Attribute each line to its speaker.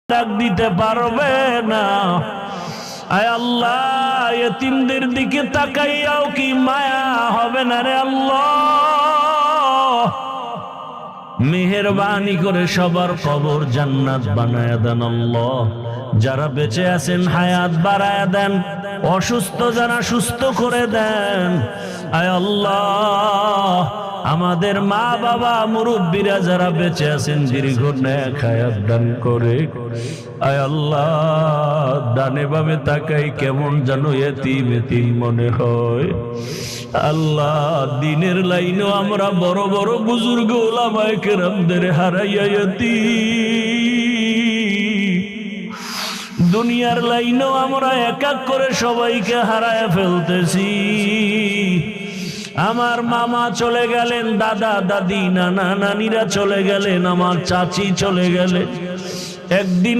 Speaker 1: ডাক দিতে পারবে না। আয় আল্লাহ, এতিমদের দিকে তাকাইয়াও কি মায়া হবে না রে আল্লাহ? মেহেরবানি করে সবার কবর জান্নাত বানায়া দেন আল্লাহ। যারা বেঁচে আছেন হায়াত বাড়ায়া দেন, অসুস্থ যারা সুস্থ করে দেন। আয় আল্লাহ, আমাদের মা বাবা মুরব্বীরা যারা বেঁচে আছেন দীর্ঘ নেক হায়াত দান করে। আয় আল্লাহ, ডানে বামে তাকাই কেমন যেন এতিম এতিম মনে হয়। আল্লাহ, দিনের লাইনেও আমরা বড় বড় বুজুর্গ ওলামায়ে কেরামদের হারাইয়া এতিম, দুনিয়ার লাইনেও আমরা এক এক করে সবাইকে হারায় ফেলতেছি। আমার মামা চলে গেলেন, দাদা দাদি নানা নানিরা চলে গেলেন, আমার চাচি চলে গেলেন। একদিন